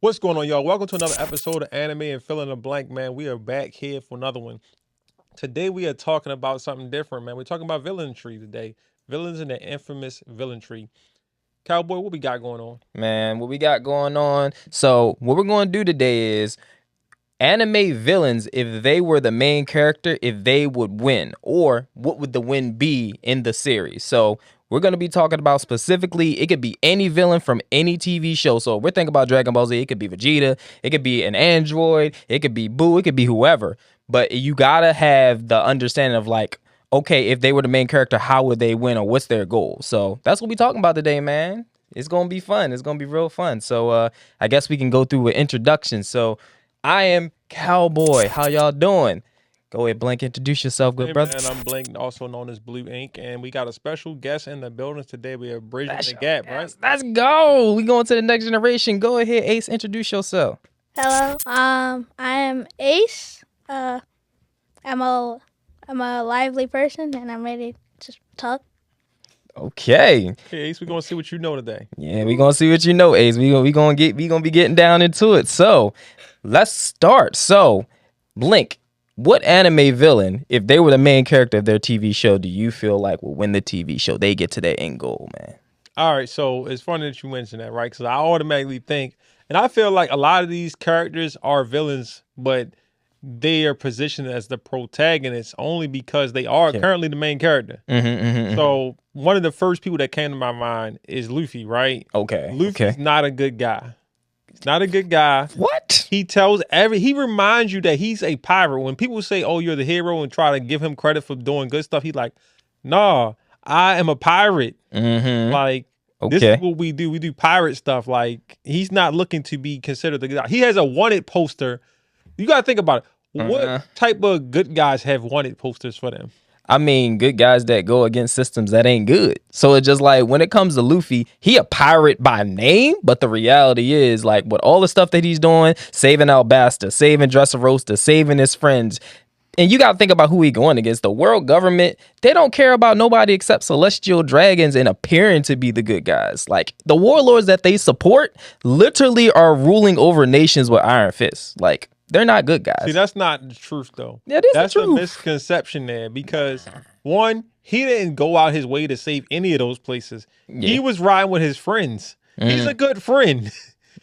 What's going on, y'all? Welcome to another episode of Anime and Fill in the Blank, man. We are back here for another one. Today we are talking about something different, man. We're talking about villainry today. Villains and the infamous villainry. Cowboy, what we got going on? Man, what we got going on? So, what we're going to do today is anime villains, if they were the main character, if they would win, or what would the win be in the series. So, we're going to be talking about specifically, it could be any villain from any TV show. So, we're thinking about Dragon Ball Z, it could be Vegeta, it could be an android, it could be Boo, it could be whoever. But you got to have the understanding of like, okay, if they were the main character, how would they win or what's their goal? So, that's what we're talking about today, man. It's gonna be fun. It's gonna be real fun. So I guess we can go through an introduction. So I am Cowboy. How y'all doing? Go ahead, Blank. Introduce yourself, good Hey, brother. man, I'm Blink, also known as Blue Ink, and we got a special guest in the building today. We are bridging the gap, right? Let's go. We going to the next generation. Go ahead, Ace. Introduce yourself. Hello. I am Ace. I'm a lively person, and I'm ready to talk. Okay. Hey, Ace, we're gonna see what you know today. Yeah, we gonna see what you know, Ace. We gonna be getting down into it. So let's start. So Blink. What anime villain, if they were the main character of their TV show, do you feel like will win the TV show? They get to their end goal, man. All right, so it's funny that you mentioned that, right? Because I automatically think, and I feel like a lot of these characters are villains, but they are positioned as the protagonists only because they are Yeah. currently the main character. Mm-hmm. So one of the first people that came to my mind is Luffy, right? Okay. Luffy's not a good guy. He's not a good guy. What? He reminds you that he's a pirate. When people say, "Oh, you're the hero," and try to give him credit for doing good stuff, he's like, "Nah, I am a pirate. Mm-hmm. Like, this Okay. is what we do. We do pirate stuff." Like, he's not looking to be considered the good guy. He has a wanted poster. You gotta think about it. What Uh-huh. type of good guys have wanted posters for them? I mean, good guys that go against systems that ain't good. So it's just like when it comes to Luffy, he a pirate by name, but the reality is like with all the stuff that he's doing, saving Alabasta, saving Dressrosa, saving his friends. And you got to think about who he going against. The world government, they don't care about nobody except celestial dragons and appearing to be the good guys. Like the warlords that they support literally are ruling over nations with iron fists. Like they're not good guys. See, that's not the truth, though. That is the That's a truth. misconception there because, one, he didn't go out his way to save any of those places. He Yeah. was riding with his friends. He's a good friend.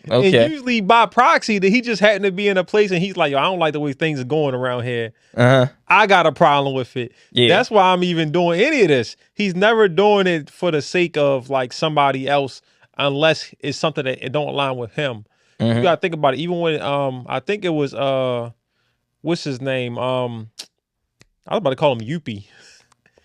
Okay. And usually by proxy, that he just happened to be in a place and he's like, "Yo, I don't like the way things are going around here. Uh-huh. I got a problem with it." Yeah. That's why I'm even doing any of this. He's never doing it for the sake of like somebody else unless it's something that it don't align with him. You gotta think about it. Even when I think it was what's his name? I was about to call him Yuppie.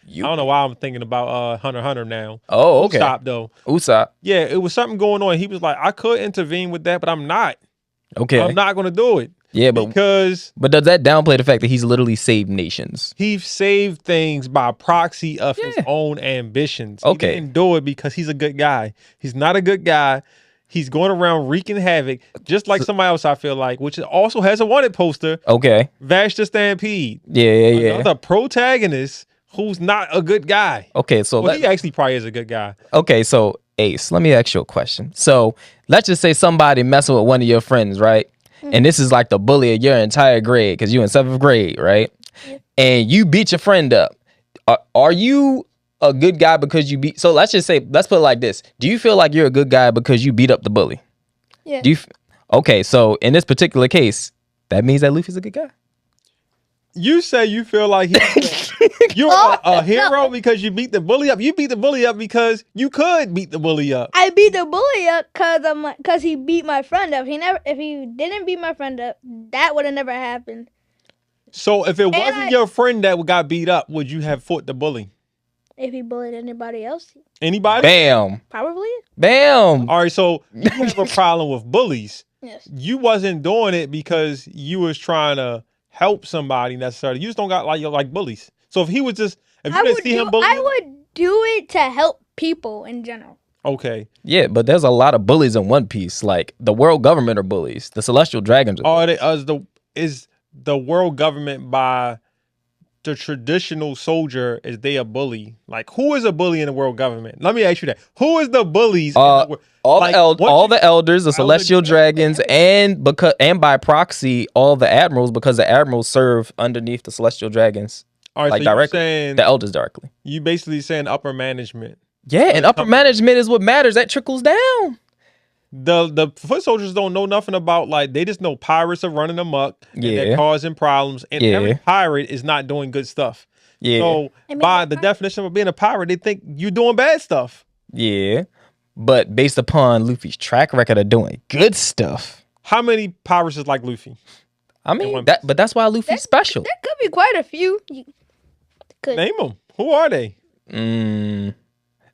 I don't know why I'm thinking about Hunter x Hunter now. Oh, okay. Stop though. Usopp. Yeah, it was something going on. He was like, I could intervene with that, but I'm not. Okay. I'm not gonna do it. Yeah, but Because does that downplay the fact that he's literally saved nations? he saved things by proxy of his Yeah. own ambitions. Okay. He didn't do it because he's a good guy. He's not a good guy. He's going around wreaking havoc, just like somebody else I feel like, which also has a wanted poster, Okay. Vash the Stampede. Yeah. Another protagonist who's not a good guy. Okay, so Well, he actually probably is a good guy. so Ace, let me ask you a question. So let's just say somebody messing with one of your friends, right? And this is like the bully of your entire grade because you're in 7th grade, right? And you beat your friend up. Are you a good guy because you beat? So let's just say, let's put it like this. Do you feel like you're a good guy because you beat up the bully? Yeah. Do you? Okay, so in this particular case, that means that Luffy's a good guy. You say you feel like you're a hero because you beat the bully up. You beat the bully up because you could beat the bully up. I beat the bully up cause he beat my friend up. If he didn't beat my friend up, that would have never happened. So if it wasn't your friend that got beat up, would you have fought the bully? If he bullied anybody else, Anybody? Bam, probably. bam. All right, so you have a problem with bullies. Yes. You wasn't doing it because you was trying to help somebody necessarily. You just don't got like bullies. So if you didn't see him bully, I would do it to help people in general. okay. Yeah, but there's a lot of bullies in One Piece. Like the world government are bullies. The celestial dragons are. Is the world government by the traditional soldier, is they a bully? Like, who is a bully in the world government? Let me ask you that. Who is the bullies? In the world? All the elders, the celestial dragons, and by proxy, all the admirals, because the admirals serve underneath the celestial dragons. All right, like so directly, saying the elders directly. You basically saying upper management. Yeah, and upper management is what matters. That trickles down. The foot soldiers don't know nothing about, like, they just know pirates are running amok and they're causing problems, and every pirate is not doing good stuff. Yeah. So by the definition of being a pirate, they think you're doing bad stuff. Yeah. But based upon Luffy's track record of doing good stuff. How many pirates is like Luffy? I mean, but that's why Luffy's special. There could be quite a few. Name them. Who are they?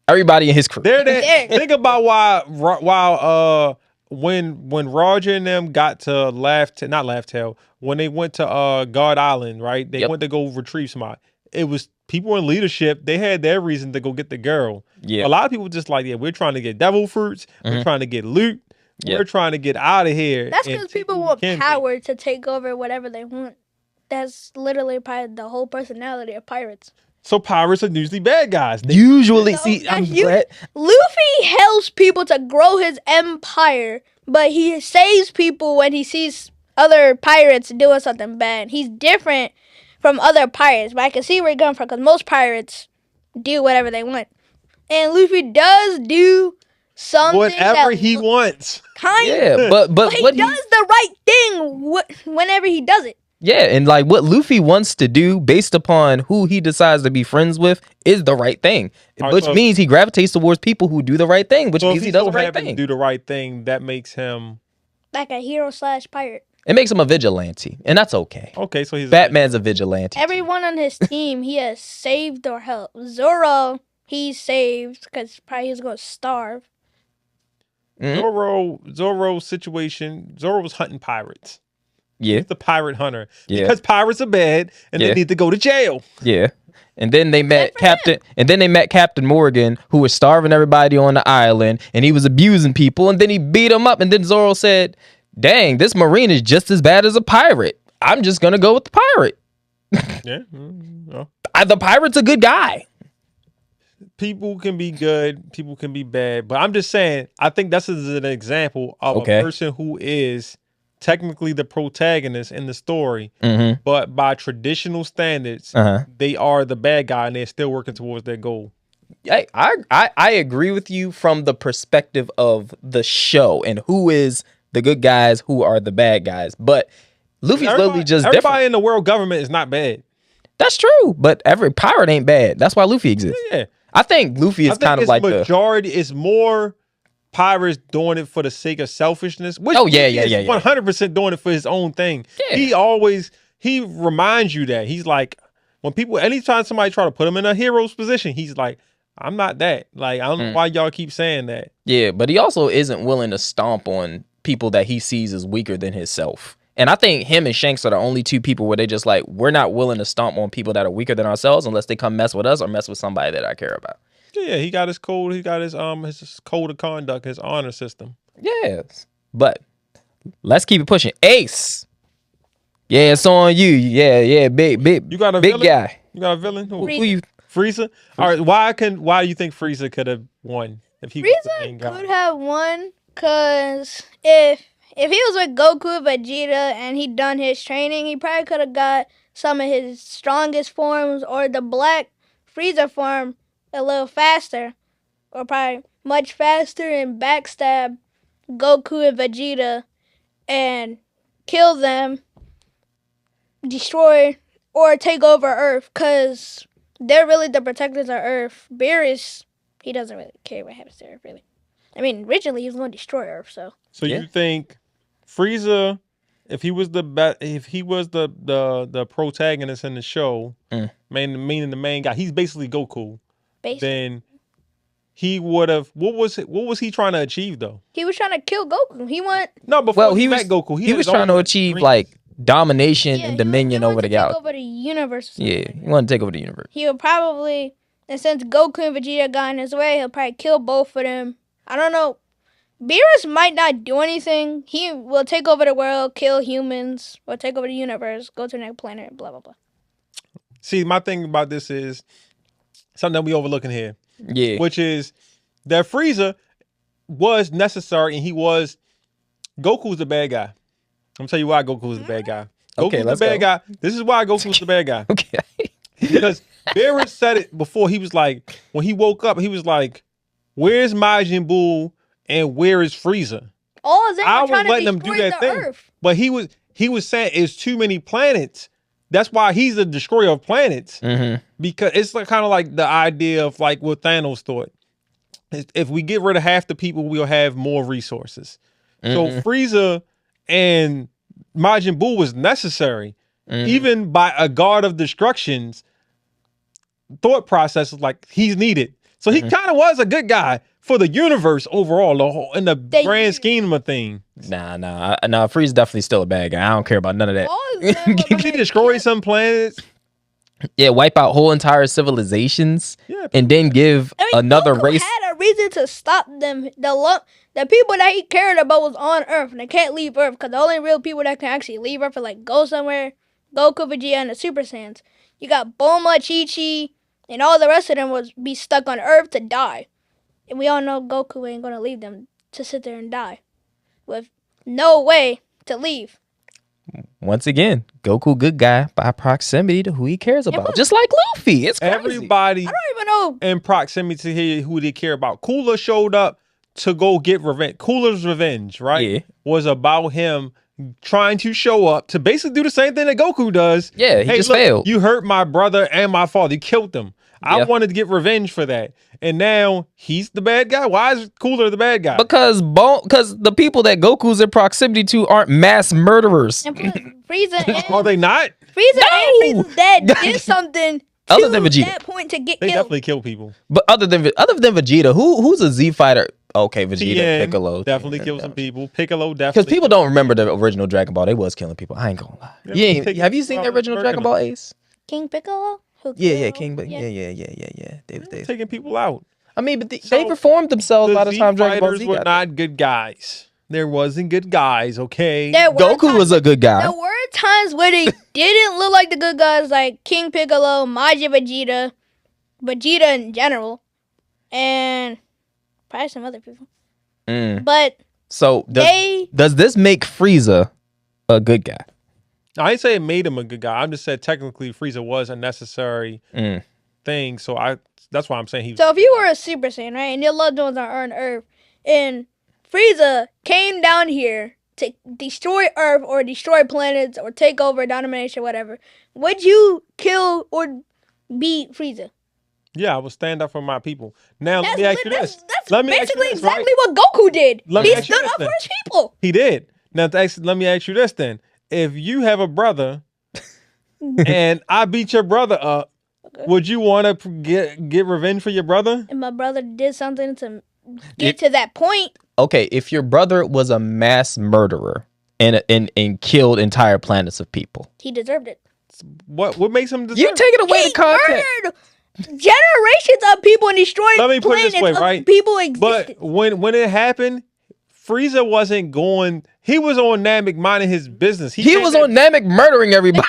Everybody in his crew. Think about why when Roger and them got to not Laugh Tale, when they went to Guard Island, right? They went to go retrieve somebody. It was people in leadership. They had their reason to go get the girl. Yeah. A lot of people just like, we're trying to get devil fruits. We're trying to get loot. We're trying to get out of here. That's because people want power to take over whatever they want. That's literally probably the whole personality of pirates. So pirates are usually bad guys. Luffy helps people to grow his empire, but he saves people when he sees other pirates doing something bad. He's different from other pirates, but I can see where you're going from, because most pirates do whatever they want. And Luffy does do something whatever he wants. But he does the right thing whenever he does it. Yeah, and like what Luffy wants to do based upon who he decides to be friends with is the right thing, which means he gravitates towards people who do the right thing, which means he does the right thing. Do the right thing, that makes him like a hero/pirate. It makes him a vigilante, and that's okay. Okay, so he's Batman's a vigilante. Everyone on his team, he has saved or helped. Zoro, he saved because probably he's going to starve. Zoro's situation. Zoro was hunting pirates. Yeah, he's the pirate hunter. Yeah, because pirates are bad and they need to go to jail. Yeah, and then they met Captain Morgan, who was starving everybody on the island, and he was abusing people, and then he beat him up, and then Zoro said, "Dang, this Marine is just as bad as a pirate. I'm just gonna go with the pirate." Yeah, the pirate's a good guy. People can be good, people can be bad, but I'm just saying, I think that's an example of a person who is technically the protagonist in the story, but by traditional standards, they are the bad guy and they're still working towards their goal. I agree with you from the perspective of the show and who is the good guys, who are the bad guys. But Luffy's literally just everybody different. In the world government is not bad. That's true, but every pirate ain't bad. That's why Luffy exists. Yeah, I think Luffy is kind of like majority. It's more pirates doing it for the sake of selfishness. Which 100% doing it for his own thing. Yeah. He reminds you that he's like, when people, anytime somebody try to put him in a hero's position, he's like, I'm not that. Like, I don't know why y'all keep saying that. Yeah, but he also isn't willing to stomp on people that he sees as weaker than himself. And I think him and Shanks are the only two people where they just like, we're not willing to stomp on people that are weaker than ourselves unless they come mess with us or mess with somebody that I care about. Yeah, he got his code. He got his code of conduct, his honor system. Yes, but let's keep it pushing. Ace. Yeah, it's on you. Yeah, big. You got a big villain? Guy. You got a villain? Who you? Frieza. All right. Why do you think Frieza could have won if he was the main guy? Frieza could have won because if he was with Goku and Vegeta and he'd done his training, he probably could have got some of his strongest forms or the Black Frieza form a little faster, or probably much faster, and backstab Goku and Vegeta and kill them, destroy, or take over Earth, because they're really the protectors of Earth. Beerus, he doesn't really care what happens to Earth, really. I mean, originally he was going to destroy Earth, so. So you think Frieza, if he was the protagonist in the show, meaning the main guy, he's basically Goku. Then he would have. What was he trying to achieve though? He was trying to kill Goku. He met Goku. He was trying to achieve like domination and dominion over the galaxy. Take over the universe. Yeah, he wanted to take over the universe. He would probably, and since Goku and Vegeta got in his way, he'll probably kill both of them. I don't know. Beerus might not do anything. He will take over the world, kill humans, or take over the universe, go to the next planet, blah blah blah. See, my thing about this is something that we overlooking here, which is that Frieza was necessary, and Goku's the bad guy. I'm gonna tell you why Goku's the bad guy. Okay, Goku's the bad guy. This is why Goku's the bad guy. Okay. Because Beerus said it before. He was like, when he woke up, he was like, "Where's Majin Buu and where is Frieza?" All of them I were was trying to letting them destroy do that the thing, Earth. but he was saying it's too many planets. That's why he's the destroyer of planets. Because it's like, kind of like the idea of like what Thanos thought. If we get rid of half the people, we'll have more resources. So Frieza and Majin Buu was necessary. Even by a god of destruction's thought process is like he's needed. So he kind of was a good guy for the universe overall, in the grand scheme of things. Nah. Frieza's definitely still a bad guy. I don't care about none of that. He destroyed some planets. Yeah, wipe out whole entire civilizations, and then give another Goku race. had a reason to stop them. The people that he cared about was on Earth, and they can't leave Earth because the only real people that can actually leave Earth are like go somewhere, Goku, Vegeta, and the Super Saiyans. You got Bulma, Chi-Chi, and all the rest of them would be stuck on Earth to die. And we all know Goku ain't gonna leave them to sit there and die with no way to leave. Once again, Goku good guy by proximity to who he cares about. Just like Luffy. It's crazy. Everybody I don't even know. in proximity to who they care about. Cooler showed up to go get revenge. Cooler's revenge, right? Was about him trying to show up to basically do the same thing that Goku does. Yeah, he just failed. You hurt my brother and my father. You killed them. I wanted to get revenge for that. And now he's the bad guy. Why is Cooler the bad guy? Because the people that Goku's in proximity to aren't mass murderers. And plus, Frieza and Are they not? Frieza and Frieza's dad did something Other than Vegeta. that point to get They killed. definitely kill people. But other than Vegeta, who's a Z fighter? Okay, Vegeta, TN Piccolo. definitely killed some people. Piccolo definitely. Because people don't remember the original Dragon Ball. They was killing people. I ain't gonna lie. Have you seen the original Dragon Ball, Ace? King Piccolo? King. But yeah. They was taking people out. I mean, but they reformed themselves by the time Dragon Ball Z were got not good guys. There wasn't good guys, okay? Goku was a good guy. There were times where they didn't look like the good guys, like King Piccolo, Majin Vegeta in general, and probably some other people. But so does this make Frieza a good guy? I didn't say it made him a good guy. I just said technically Frieza was a necessary thing. So that's why I'm saying he was. So if you were a Super Saiyan, right, and your loved ones are on Earth, and Frieza came down here to destroy Earth or destroy planets or take over domination, whatever, would you kill or beat Frieza? Yeah, I would stand up for my people. Now, let me ask you this. That's basically exactly what Goku did. He stood up for his people. He did. Now, let me ask you this then. If you have a brother and I beat your brother up, would you want to get revenge for your brother? And my brother did something to get to that point. Okay, if your brother was a mass murderer and killed entire planets of people, he deserved it. What makes him deserve it? You taking away the context. Murdered generations of people and destroyed Let me put it planets this way, right? People existed. But when it happened, Frieza wasn't going. He was on Namek minding his business. He was on Namek murdering everybody.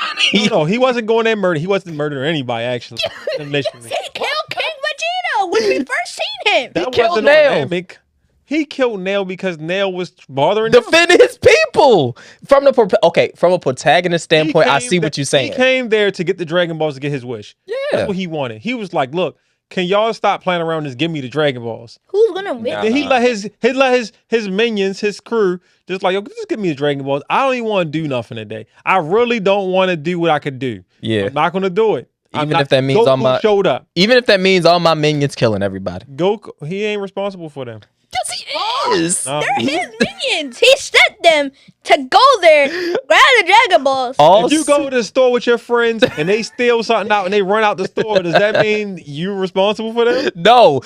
No, he wasn't going there murder. He wasn't murdering anybody actually. Initially. He killed King Vegeta when we first seen him. That killed wasn't Nail. on Namek. He killed Nail because Nail was bothering defending his people from a protagonist standpoint. I see what you're saying. He came there to get the Dragon Balls to get his wish. Yeah, that's what he wanted. He was like, "Look, can y'all stop playing around and just give me the Dragon Balls?" Who's gonna win? Then he let his minions, his crew, just like, "Yo, just give me the Dragon Balls. I don't even want to do nothing today. I really don't want to do what I could do. Yeah, I'm not gonna do it. Even if that means Goku showed up. Even if that means all my minions killing everybody. Goku, he ain't responsible for them. Yes, he is. They're his minions. He sent them to go there, grab the Dragon Balls. If you go to the store with your friends and they steal something out and they run out the store, does that mean you're responsible for them? No.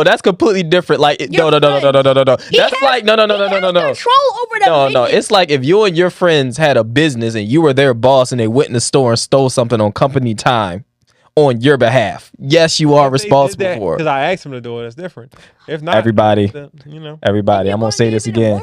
That's completely different. Like no. That's like no. Control over the no. It's like if you and your friends had a business and you were their boss and they went in the store and stole something on company time on your behalf. Yes, you are responsible for it. Because I asked him to do it. It's different. If not, everybody, then, everybody. I'm gonna say this again.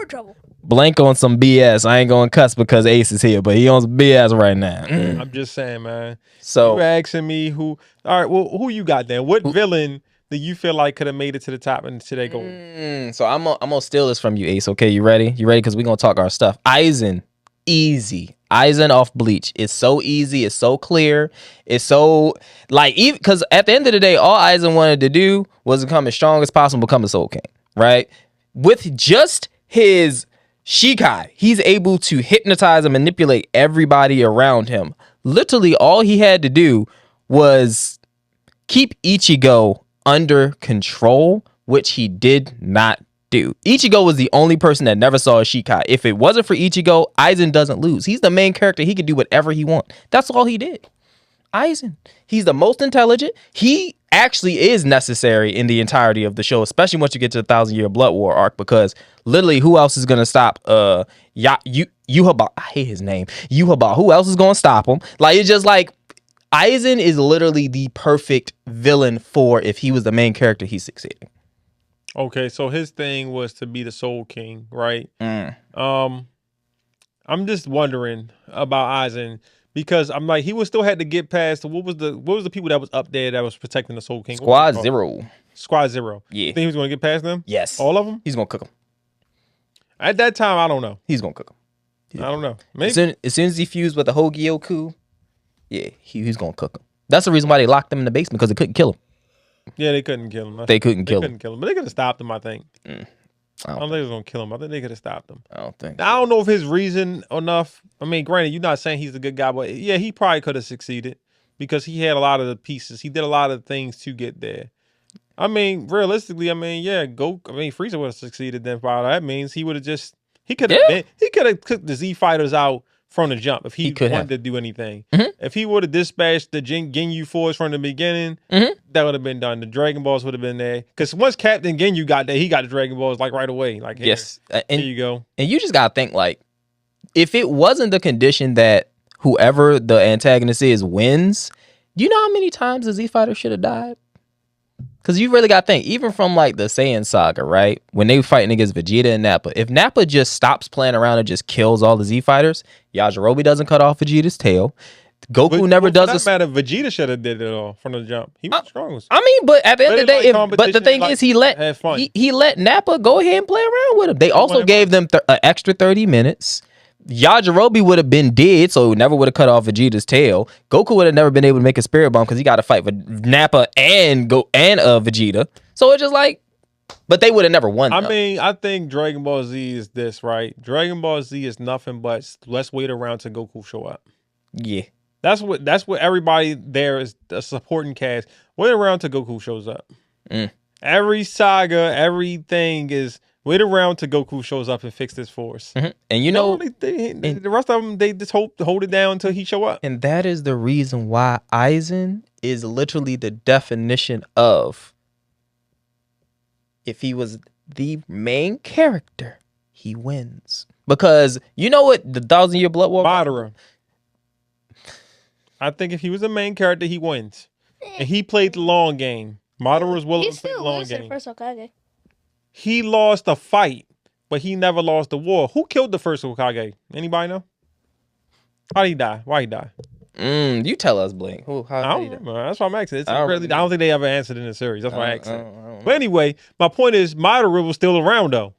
Blank on some BS. I ain't gonna cuss because Ace is here, but he on some BS right now. I'm just saying, man. So you asking me who? All right, well, who you got then? What villain do you feel like could have made it to the top and today goal? So I'm gonna steal this from you, Ace. Okay, you ready? You ready? Because we're gonna talk our stuff. Aizen, easy. Aizen off Bleach. It's so easy. It's so clear. It's so like even because at the end of the day, all Aizen wanted to do was become as strong as possible, become a Soul King, right? With just his Shikai, he's able to hypnotize and manipulate everybody around him. Literally, all he had to do was keep Ichigo under control, which he did not do. Ichigo was the only person that never saw a Shikai. If it wasn't for Ichigo, Aizen doesn't lose. He's the main character. He could do whatever he wants. That's all he did. Aizen. He's the most intelligent. He actually is necessary in the entirety of the show, especially once you get to the 1,000-Year Blood War arc, because literally who else is going to stop Yuhaba? I hate his name. Yuhaba. Who else is going to stop him? Like, it's just like Aizen is literally the perfect villain for if he was the main character, he's succeeding. Okay, so his thing was to be the Soul King, right? I'm just wondering about Aizen because I'm like he would still had to get past what was the people that was up there that was protecting the Soul King? Squad Zero. Squad Zero. Yeah. Think he was going to get past them? Yes. All of them? He's going to cook them. At that time, I don't know. He's going to cook them. I don't know. Maybe. As soon as he fused with the Hogyoku, yeah, he's going to cook him. That's the reason why they locked him in the basement, because they couldn't kill him. Yeah, they couldn't kill him. They couldn't kill him. But they could have stopped him, I think. I I don't don't think they was going to kill him. I think they could have stopped him. I don't think. Now, I don't know if his reason enough. I mean, granted, you're not saying he's a good guy, but yeah, he probably could have succeeded because he had a lot of the pieces. He did a lot of things to get there. I mean, realistically, Frieza would have succeeded then. Probably that means he would have just he could have cooked the Z fighters out from the jump if he wanted to do anything. If he would have dispatched the Ginyu Force from the beginning, that would have been done. The Dragon Balls would have been there. Because once Captain Ginyu got there, he got the Dragon Balls like right away. Like, here, Yes. here you go. And you just got to think, like, if it wasn't the condition that whoever the antagonist is wins, do you know how many times the Z Fighter should have died? Because you really got to think, even from like the Saiyan saga, right? When they were fighting against Vegeta and Nappa, if Nappa just stops playing around and just kills all the Z Fighters, Yajirobe doesn't cut off Vegeta's tail. Goku never does this. Matter, Vegeta should have did it all from the jump. He was the strongest. I mean, but at the end of the day, but the thing is, he let Nappa go ahead and play around with him. They also gave them an extra 30 minutes. Yajirobe would have been dead, so he never would have cut off Vegeta's tail. Goku would have never been able to make a spirit bomb because he got to fight with Nappa and Vegeta. So it's just like, but they would have never won. I mean, I think Dragon Ball Z is this, right? Dragon Ball Z is nothing but let's wait around till Goku show up. Yeah, that's what everybody there is a supporting cast. Wait around till Goku shows up. Every saga, everything is. Wait around till Goku shows up and fix this force. And you know, the rest of them, they just hold it down until he show up. And that is the reason why Aizen is literally the definition of, if he was the main character, he wins. Because you know what the 1,000-Year Blood War? Madara. I think if he was the main character, he wins. And he played the long game. Madara was willing to play the long game. First Hokage. He lost a fight, but he never lost the war. Who killed the first Hokage? Anybody know? How'd he die? Why he died? You tell us, Blink. I don't remember. That's why I'm asking. I don't think they ever answered in the series. That's why I asked. But anyway, my point is, Madara was still around though.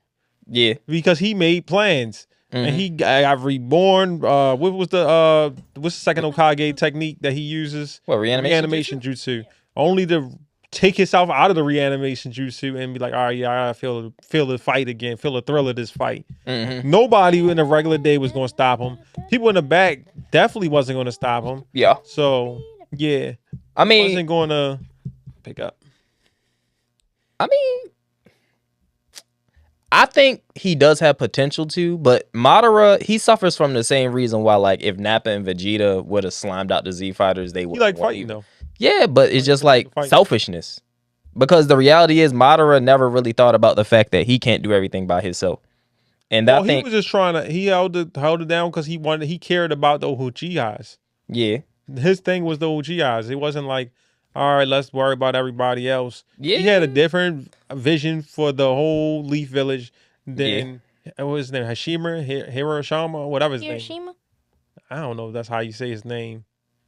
Yeah, because he made plans and he got reborn. What's the second Hokage technique that he uses? What, reanimation jutsu? Only to take himself out of the reanimation jutsu and be like, all right, yeah, I feel the fight again, feel the thrill of this fight. Nobody in a regular day was going to stop him. People in the back definitely wasn't going to stop him. Yeah. So, yeah. I mean, wasn't going to pick up. I mean, I think he does have potential to, but Madara, he suffers from the same reason why, like, if Nappa and Vegeta would have slimed out the Z Fighters, they would. He like fighting though. Yeah, but it's just like selfishness. Because the reality is Madara never really thought about the fact that he can't do everything by himself. And I think he was just trying to, he held it down because he cared about the Uchihas. Yeah. His thing was the Uchihas. It wasn't like, all right, let's worry about everybody else. Yeah. He had a different vision for the whole Leaf Village than what was his name? Hiroshima, whatever his name. Hiroshima? I don't know if that's how you say his name.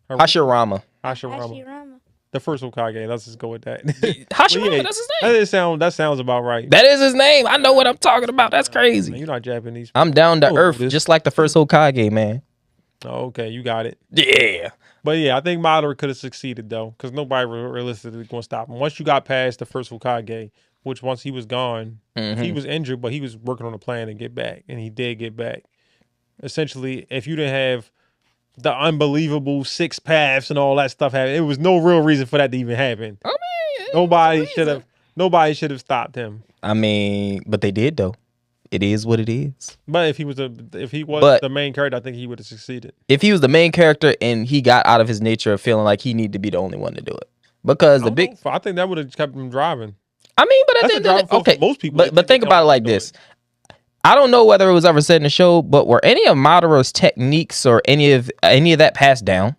Hashirama. Hashirama. The first Hokage. Let's just go with that. Hashirama, Yeah, that's his name. That sounds about right. That is his name. I know what I'm talking about. That's Man, crazy. you're not Japanese. I'm down to Oh, earth, this- just like the first Hokage, man. Oh, okay, you got it. Yeah. But yeah, I think Madara could have succeeded though, because nobody realistically going to stop him. Once you got past the first Hokage, which once he was gone, he was injured, but he was working on a plan to get back, and he did get back. Essentially, if you didn't have the unbelievable 6 paths and all that stuff happen, it was no real reason for that to even happen. I mean, Nobody should have stopped him. I mean, but they did though. It is what it is. But if he was But- the main character, I think he would have succeeded. If he was the main character and he got out of his nature of feeling like he needed to be the only one to do it, because the big, I think that would have kept him driving. I mean, but at That's the a end driving of the, force for okay, most people. but think about it like this. I don't know whether it was ever said in the show, but were any of Madara's techniques or any of that passed down?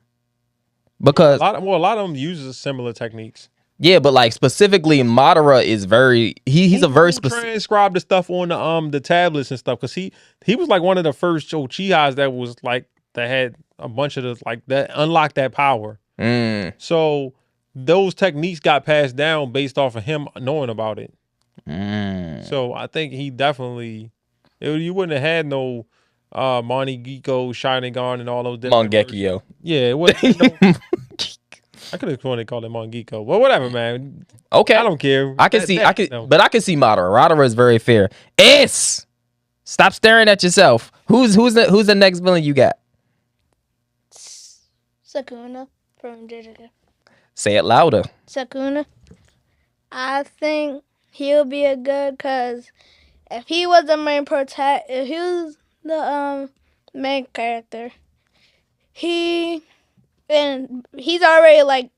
Because A lot of them uses similar techniques. yeah, but like specifically, Madara is very he's a very Who specific. transcribed the stuff on the tablets and stuff, because he was like one of the first Uchihas that was like that had a bunch of the like that unlocked that power. So those techniques got passed down based off of him knowing about it. So I think he definitely you wouldn't have had no Mangekyo, Sharingan, and all those different versions. Mangekyo. Yeah, it was. I could have sworn they called it Mangekyo. Well, whatever, man. Okay, I don't care. I can see, but I can see Madara. Madara is very fair. Stop staring at yourself. Who's the next villain you got? Sakuna from Jujutsu. Say it louder. Sakuna. I think he'll be a good, cause if he was the main if he was the main character, he's already like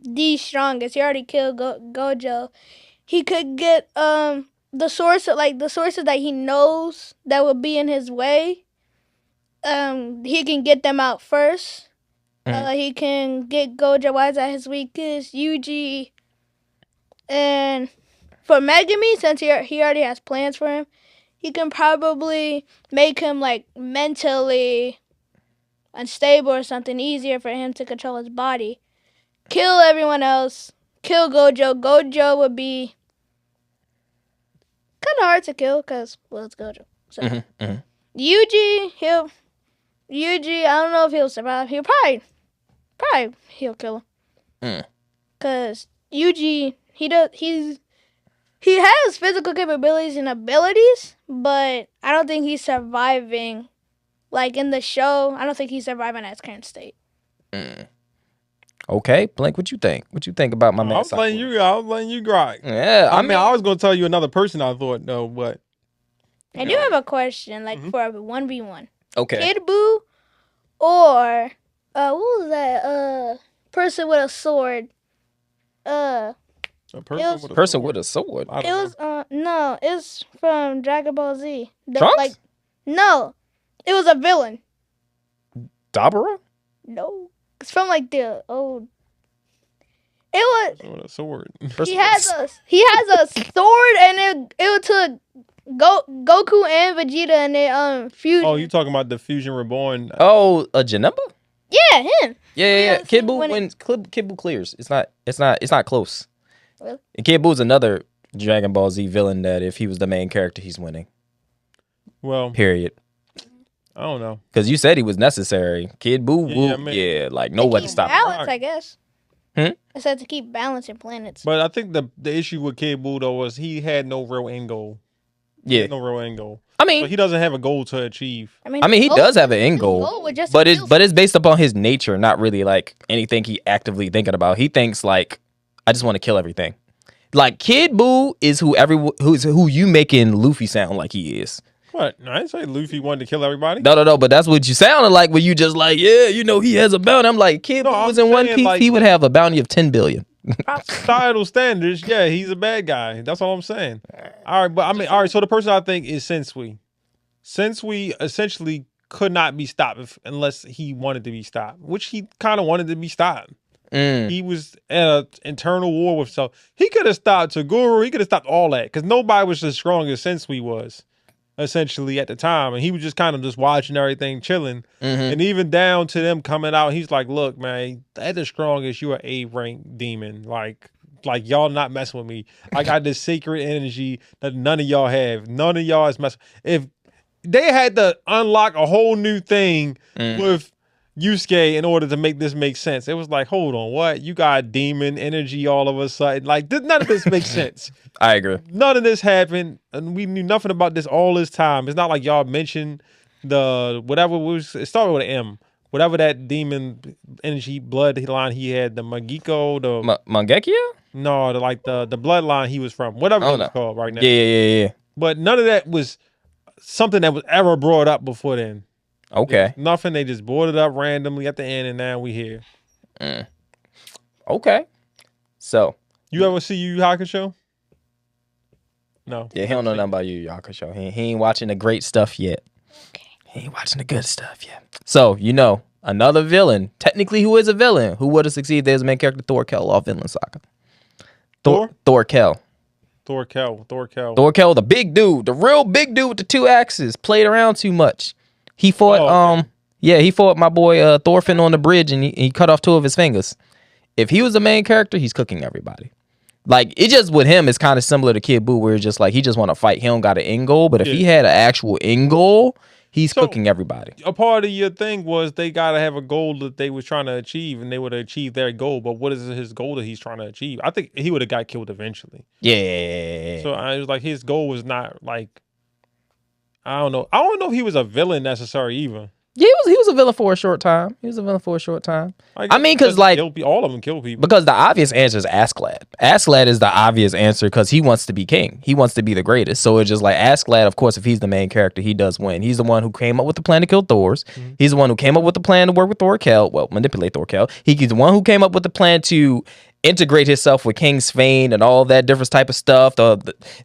the strongest. He already killed Gojo. He could get the sources that he knows that would be in his way. He can get them out first. He can get Gojo while he's at his weakest. Yuji. And for Megumi, since he already has plans for him, he can probably make him like mentally unstable or something, easier for him to control his body. Kill everyone else. Kill Gojo. Gojo would be kind of hard to kill because, well, it's Gojo. So Yuji, I don't know if he'll survive. He'll probably he'll kill him. Cause Yuji, he has physical capabilities and abilities, but I don't think he's surviving. Like in the show, I don't think he's surviving at his current state. Okay, Blink, what you think? What you think about my man? I was letting you grind. Yeah, I mean, I was gonna tell you another person I thought no, but I do have a question, like for a 1v1. okay. Kid Buu or what was that? Person with a sword. a Person with a sword. I It don't was no, it's from Dragon Ball Z. Trunks? No, it was a villain. Dabura? No, it's from like the old. It was. know. With a sword. He has a sword, and it took Goku and Vegeta and they fusion. Oh, you talking about the Fusion Reborn? Oh, a Janemba? Yeah, him. Yeah. so Kid Buu when wins. Kid Buu clears. It's not close. Really? And Kid Buu's another Dragon Ball Z villain that if he was the main character, he's winning. Well, Period. I don't know. Because you said he was necessary. Kid Buu, Yeah, yeah, man. like no one to Keep stop him. balance, I guess. I said to keep balancing planets. But I think the issue with Kid Buu though was he had no real end goal. Yeah. No real end goal. I So mean, he doesn't have a goal to achieve. I mean, he does have an end goal, was just but to it's kill based upon his nature, not really like anything he actively thinking about. He thinks like, I just want to kill everything. Like Kid Buu is who you making Luffy sound like he is. What? I didn't say Luffy wanted to kill everybody. No, but that's what you sounded like when you just like, yeah, you know, he has a bounty. I'm like, Kid No, Buu I'm was in One saying, Piece, like- he would have a bounty of 10 billion. Societal standards, yeah, he's a bad guy. That's all I'm saying. All right, but I mean, all right. So the person I think is Sensui. Sensui essentially could not be stopped unless he wanted to be stopped, which he kind of wanted to be stopped. He was at an internal war with himself. He could have stopped Toguro. He could have stopped all that because nobody was as strong as Sensui was. essentially at the time, and he was just kind of just watching everything, chilling, Mm-hmm. and even down to them coming out. He's like, "Look, man, at the strongest, you're an A-rank demon. Like y'all not messing with me. I got this sacred energy that none of y'all have. None of y'all is messing. If they had to unlock a whole new thing with Yusuke in order to make this make sense. It was like, hold on, what? You got demon energy all of a sudden. Like, none of this makes sense. I agree. None of this happened, and we knew nothing about this all this time. It's not like y'all mentioned the whatever was. It started with an M. Whatever that demon energy bloodline he had, the Magiko, the Mangekyou? no, the bloodline he was from, whatever Oh, it was no. called right now. Yeah. But none of that was something that was ever brought up before then. Okay. Nothing. They just brought it up randomly at the end, and now we here. Okay. So. You ever see Yu Yu Hakusho? No. Yeah, he don't know nothing about Yu Yu Hakusho. He ain't watching the great stuff yet. Okay. He ain't watching the good stuff yet. So, another villain, technically who is a villain, who would have succeeded as main character, Thorkel off Vinland Saga. Thorkel. Thorkel, the big dude, the real big dude with the 2 axes, played around too much. He fought, he fought my boy Thorfinn on the bridge, and he cut off 2 of his fingers. If he was the main character, he's cooking everybody. Like, it just with him, it's kind of similar to Kid Buu, where it's just like he just want to fight. He don't got an end goal, but if he had an actual end goal, he's cooking everybody. A part of your thing was they got to have a goal that they was trying to achieve, and they would have achieved their goal. But what is his goal that he's trying to achieve? I think he would have got killed eventually. Yeah. So it was like his goal was not like, I don't know. I don't know if he was a villain necessarily even. Yeah, he was a villain for a short time. I mean, because like all of them kill people. Because the obvious answer is Askeladd. Askeladd is the obvious answer because he wants to be king. He wants to be the greatest. So it's just like Askeladd, of course, if he's the main character, he does win. He's the one who came up with the plan to kill Thors. Mm-hmm. He's the one who came up with the plan to work with Thorkel. Well, manipulate Thorkel. He's the one who came up with the plan to integrate himself with King Svein and all that different type of stuff.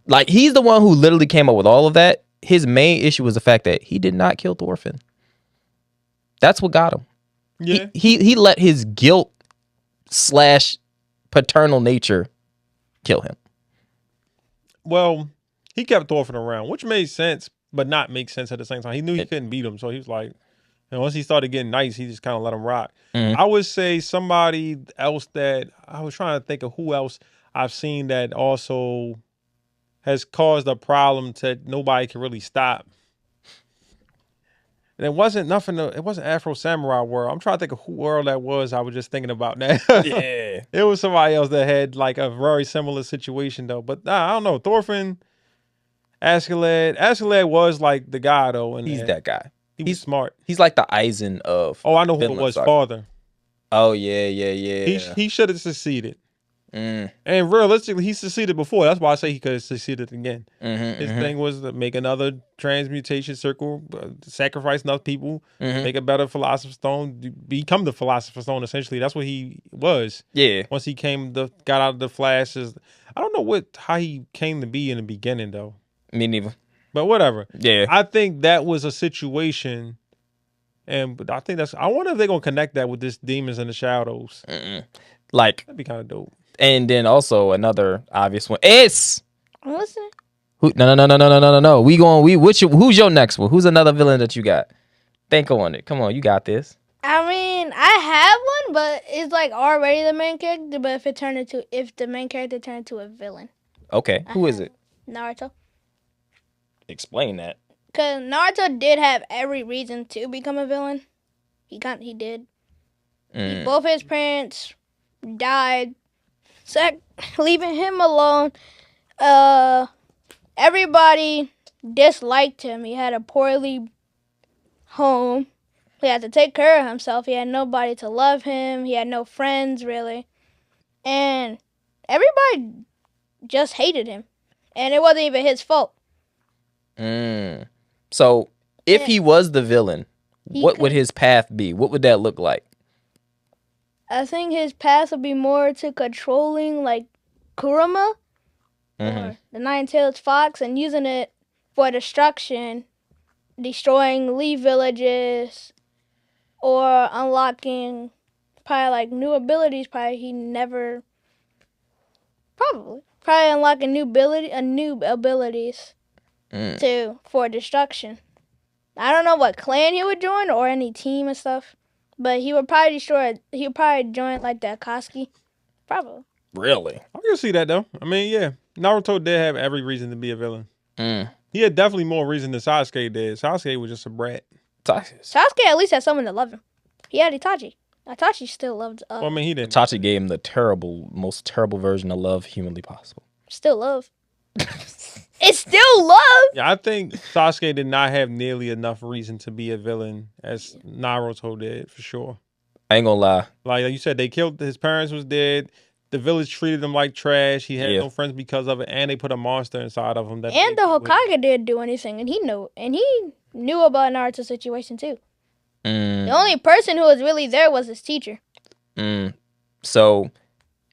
Like, he's the one who literally came up with all of that. His main issue was the fact that he did not kill Thorfinn. That's what got him. Yeah. He let his guilt / paternal nature kill him. Well, he kept Thorfinn around, which made sense, but not make sense at the same time. He knew he couldn't beat him, so he was like, once he started getting nice, he just kind of let him rock. Mm-hmm. I would say somebody else that I was trying to think of who else I've seen that also has caused a problem that nobody can really stop. And it wasn't nothing. It wasn't Afro Samurai World. I'm trying to think of who world that was. I was just thinking about now. Yeah, it was somebody else that had like a very similar situation though. But I don't know. Thorfinn, Askeladd was like the guy though, and he's that guy. He's smart. He's like the Aizen of. Oh, I know who it was. Father. Oh yeah. He should have succeeded. And realistically, he succeeded before. That's why I say he could have succeeded again. His thing was to make another transmutation circle, sacrifice enough people, make a better Philosopher's Stone, become the Philosopher's Stone. Essentially, that's what he was. Yeah. Once he got out of the flashes, I don't know how he came to be in the beginning though. Me neither. But whatever. Yeah. I think that was a situation. But I think I wonder if they're gonna connect that with this Demons in the Shadows. Like, that'd be kind of dope. And then also another obvious one is listen. No. Who's your next one? Who's another villain that you got? Think on it. Come on, you got this. I mean, I have one, but it's like already the main character. But if the main character turned into a villain. Okay, who is it? Naruto. Explain that. Because Naruto did have every reason to become a villain. He did. Both his parents died. Leaving him alone. Everybody disliked him. He had a poorly home. He had to take care of himself. He had nobody to love him. He had no friends, really. And everybody just hated him. And it wasn't even his fault. So, if he was the villain, what would his path be? What would that look like? I think his path would be more to controlling, like, Kurama, or the Nine-Tailed Fox, and using it for destruction, destroying Lee villages, or unlocking probably, like, new abilities. Probably unlocking new abilities. for destruction. I don't know what clan he would join or any team and stuff, but he would probably destroy. He would probably join like the Akatsuki. Probably. Really? I can see that though. I mean, yeah, Naruto did have every reason to be a villain. He had definitely more reason than Sasuke did. Sasuke was just a brat. Sasuke at least had someone to love him. He had Itachi. Itachi still loved. Well, I mean, he didn't. Itachi gave him the most terrible version of love humanly possible. Still love. It's still love. Yeah, I think Sasuke did not have nearly enough reason to be a villain as Naruto did, for sure. I ain't gonna lie. Like you said, they killed his parents was dead. The village treated him like trash. He had no friends because of it, and they put a monster inside of him. And the Hokage didn't do anything, and he knew about Naruto's situation too. The only person who was really there was his teacher. So.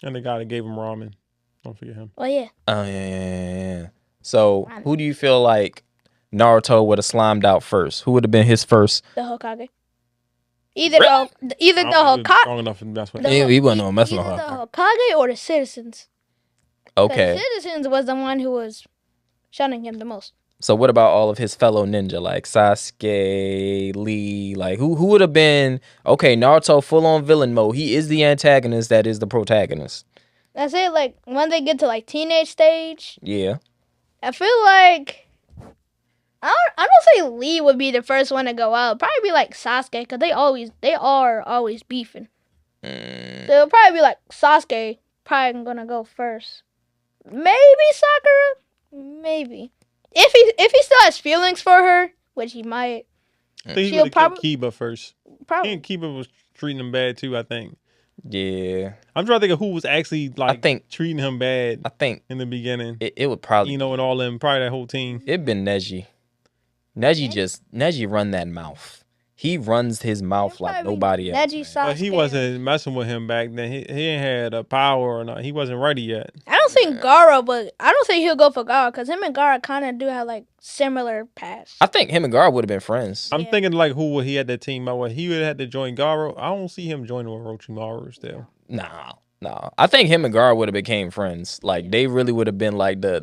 And the guy that gave him ramen. Don't forget him. Oh yeah. Oh yeah. So who do you feel like Naruto would have slimed out first? Who would have been his first? The Hokage. Either the Hokage. Strong enough to mess with he wasn't messing with the Hokage or the citizens. Okay. The citizens was the one who was shunning him the most. So what about all of his fellow ninja like Sasuke, Lee? Like who would have been Naruto full on villain mode. He is the antagonist that is the protagonist. That's it. Like when they get to like teenage stage. Yeah. I feel like I don't say Lee would be the first one to go out. Probably be like Sasuke because they are always beefing. So it'll probably be like Sasuke probably gonna go first. Maybe Sakura. Maybe if he still has feelings for her, which he might. I think he would have killed Kiba first. Probably. And Kiba was treating him bad too, I think. Yeah. I'm trying to think of who was actually treating him bad. I think in the beginning. It would probably and all them, probably that whole team. It'd been Neji. Neji run that mouth. He runs his mouth like nobody else. But he wasn't messing with him back then. He ain't had a power or not. He wasn't ready yet. I don't think Gaara, but I don't think he'll go for Gaara because him and Gaara kind of do have like similar paths. I think him and Gaara would have been friends. I'm thinking like who would he had that team up with? He would have had to join Gaara. I don't see him joining with Orochimaru still. Nah. I think him and Gaara would have became friends. Like they really would have been like the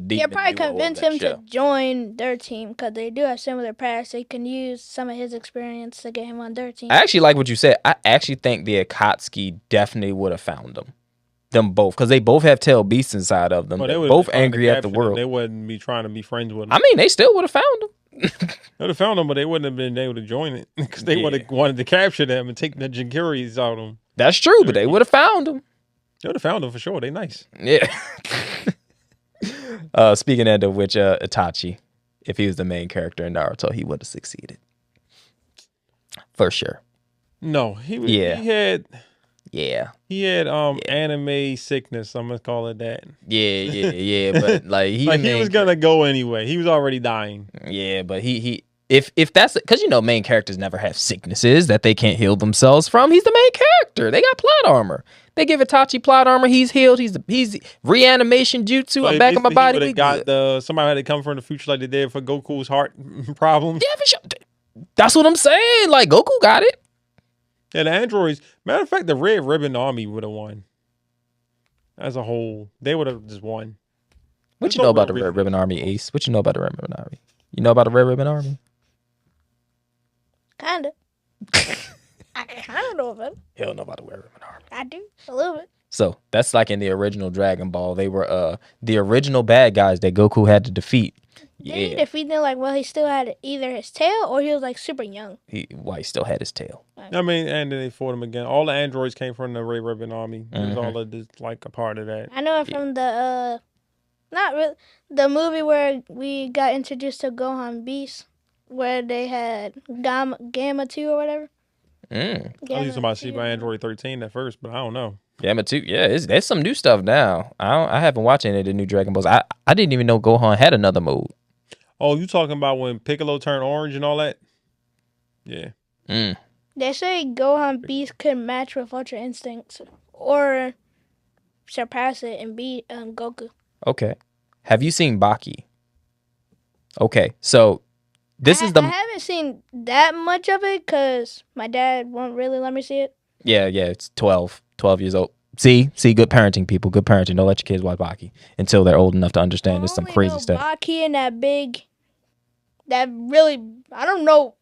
deep. Yeah, probably convince him to join their team because they do have similar paths. They can use some of his experience to get him on their team. I actually like what you said. I actually think the Akatsuki definitely would have found them both because they both have tail beasts inside of them. They're both angry at the world. They wouldn't be trying to be friends with them. I mean, they still would have found them. They would have found them, but they wouldn't have been able to join it because they would have wanted to capture them and take the Jinkiris out of them. That's true, but they would have found them. They would have found them for sure. They nice. Yeah. Speaking of which, Itachi, if he was the main character in Naruto, he would have succeeded. For sure. No, he had anime sickness. I'm gonna call it that. Yeah. But like he was gonna go anyway. He was already dying. Yeah, but if that's because main characters never have sicknesses that they can't heal themselves from. He's the main character. They got plot armor. They give Itachi plot armor. He's healed. He's reanimation jutsu. I'm back on my body. Somebody had to come from the future like they did for Goku's heart problems. Yeah, for sure. That's what I'm saying. Like Goku got it. Yeah, the androids. Matter of fact, the Red Ribbon Army would have won. As a whole, they would have just won. What you know about the Red Ribbon Army, Ace? What you know about the Red Ribbon Army? You know about the Red Ribbon Army? Kinda. I kind of know about it. You don't know about the Red Ribbon Army. I do, a little bit. So that's like in the original Dragon Ball. They were the original bad guys that Goku had to defeat. Did he defeat them he still had either his tail or he was like super young? He still had his tail. I mean, and then they fought him again. All the androids came from the Red Ribbon Army. It was all like a part of that. I know it from the the movie where we got introduced to Gohan Beast, where they had Gamma 2 or whatever. I was talking about Super Android 13 at first, but I don't know. Gamma 2, yeah, there's some new stuff now. I haven't watched any of the new Dragon Balls. I didn't even know Gohan had another mode. Oh, you talking about when Piccolo turned orange and all that? Yeah. They say Gohan Beast could match with Ultra Instincts or surpass it and beat Goku. Okay. Have you seen Baki? Okay, so I haven't seen that much of it because my dad won't really let me see it. Yeah, it's 12 years old. See, good parenting, people. Good parenting. Don't let your kids watch Baki until they're old enough to understand there's some crazy stuff. Baki and that really, I don't know.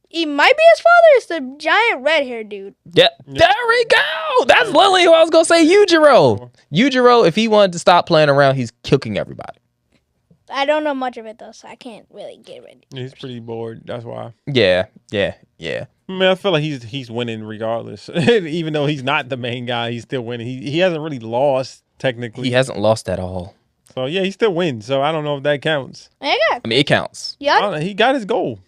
He might be his father. It's the giant red hair dude. Yeah, there we go. That's literally who I was gonna say. Yujiro. Yujiro, if he wanted to stop playing around, he's cooking everybody. I don't know much of it though, so I can't really get ready. He's pretty bored. That's why. Yeah. I mean, I feel like he's winning regardless. Even though he's not the main guy, he's still winning. He hasn't really lost technically. He hasn't lost at all. So yeah, he still wins. So I don't know if that counts. I mean, it counts. Yeah, He got his goal.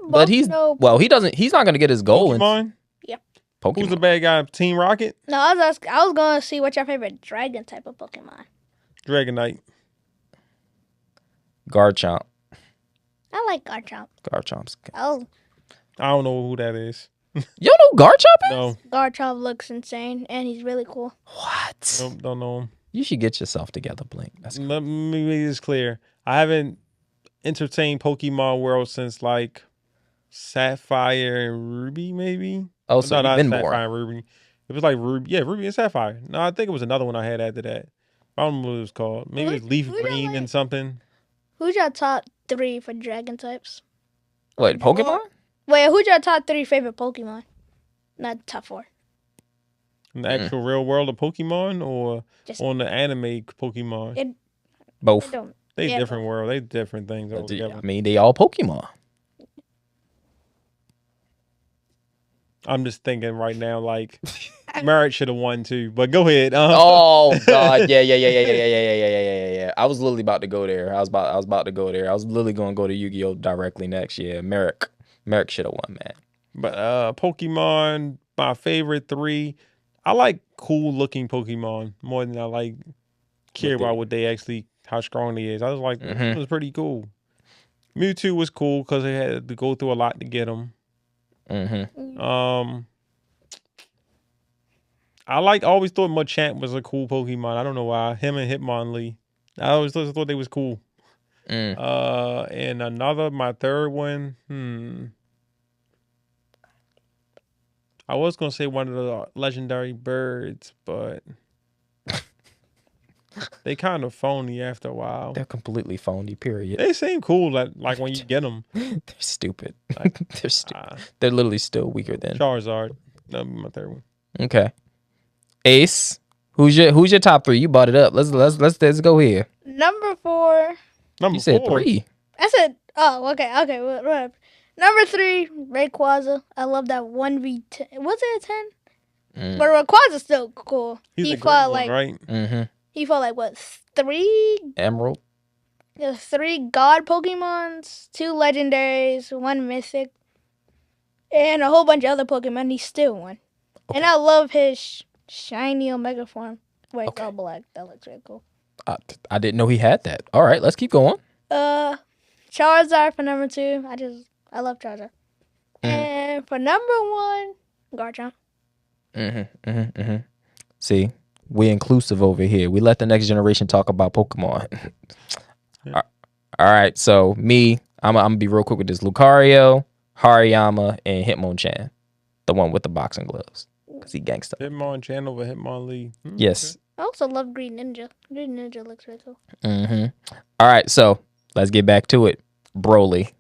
But he's well. He doesn't. He's not gonna get his goal. Pokemon. Pokemon. Who's the bad guy? Team Rocket. No, I was gonna see what's your favorite dragon type of Pokemon. Dragonite. Garchomp. I like Garchomp. Garchomp's. I don't know who that is. You don't know Garchomp is? No. Garchomp looks insane, and he's really cool. What? Nope, don't know him. You should get yourself together, Blink. Let me make this clear. I haven't entertained Pokemon World since like Sapphire and Ruby, maybe. Oh, so not you've been Sapphire more. and Ruby. It was like Ruby, yeah, Ruby and Sapphire. No, I think it was another one I had after that. I don't know what it was called. Maybe it was Leaf who Green like- and something. Who's your top 3 for dragon types? Wait, Pokemon? Wait, who's your top 3 favorite Pokemon? Not top 4. In the actual real world of Pokemon or Just- on the anime Pokemon? Both. They yeah, different world. They different things I altogether. mean, they all Pokemon. I'm just thinking right now, like Merritt should have won too. But go ahead. Oh God, yeah. I was literally about to go there. I was about to go there. I was literally going to go to Yu-Gi-Oh directly next. Yeah, Merrick should have won, man. But Pokemon, my favorite 3. I like cool looking Pokemon more than I like care about what they actually how strong they is. I was like, it was pretty cool. Mewtwo was cool because they had to go through a lot to get him. I always thought Machamp was a cool Pokemon. I don't know why. Him and Hitmonlee. I always thought they was cool. And my third one, I was gonna say one of the legendary birds, but they kind of phony after a while. They're completely phony. Period. They seem cool, like when you get them. They're stupid. Like, They're stupid. They're literally still weaker than Charizard. That'll be my third one. Okay. Ace, who's your top 3? You brought it up. Let's go here. Number 4. Number You said 4. 3. I said, oh, okay, whatever. Number 3, Rayquaza. I love that 1v10. Was it a 10? But Rayquaza's still cool. He's He a great fought one, right? He fought like what 3? Emerald. 3 God Pokemons, 2 legendaries, 1 mythic, and a whole bunch of other Pokemon. He still won. Okay. And I love his shiny Omega form. Wait, Okay. all black. That looks really cool. I didn't know he had that. All right, let's keep going. Charizard for number 2. I love Charizard. And for number 1, Garchomp. See, we inclusive over here. We let the next generation talk about Pokemon. All right, so me, I'm gonna be real quick with this. Lucario, Hariyama, and Hitmonchan, the one with the boxing gloves, because he gangsta. Hitmonchan over Hitmonlee. Yes. I also love Green Ninja. Green Ninja looks really cool. All right, so let's get back to it. Broly.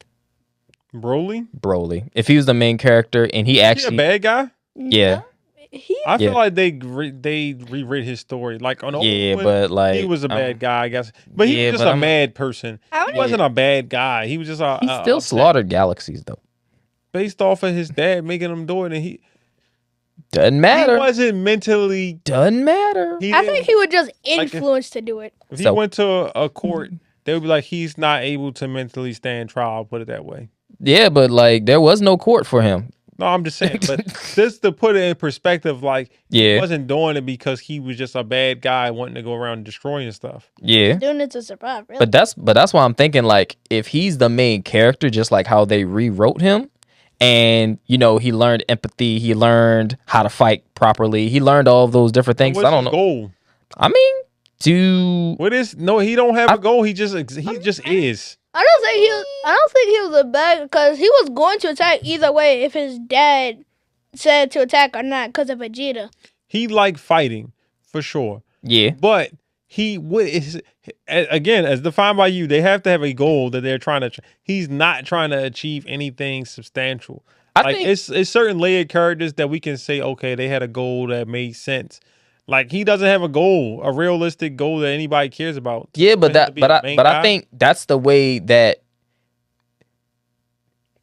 Broly? If he was the main character and he He actually, a bad guy? yeah, I feel like they rewrite his story. Like on yeah, one, but like he was a bad guy, I guess. But he yeah, was just but a mad person. He wasn't a bad guy. He was just he still slaughtered galaxies though. based off of his dad making him do it, and he Doesn't matter. He wasn't mentally. Doesn't matter. I think he was just influenced to do it. If he went to a court, they would be like, he's not able to mentally stand trial. Put it that way. Yeah, but like there was no court for him. No, I'm just saying. But just to put it in perspective, like Yeah. he wasn't doing it because he was just a bad guy wanting to go around destroying stuff. Yeah. Doing it to survive, really. But that's why I'm thinking like if he's the main character, just like how they rewrote him, and you know he learned empathy, he learned how to fight properly, he learned all of those different things. What's I don't his know. goal? I mean, to What is no? He don't have a goal. He just is. I don't think he was a bad because he was going to attack either way if his dad said to attack or not because of Vegeta. He liked fighting. for sure. Yeah. But he would again, as defined by you, they have to have a goal that they're trying to. He's not trying to achieve anything substantial. I think it's certain layered characters that we can say, okay, they had a goal that made sense. Like he doesn't have a goal, a realistic goal that anybody cares about. Yeah, but I think that's the way that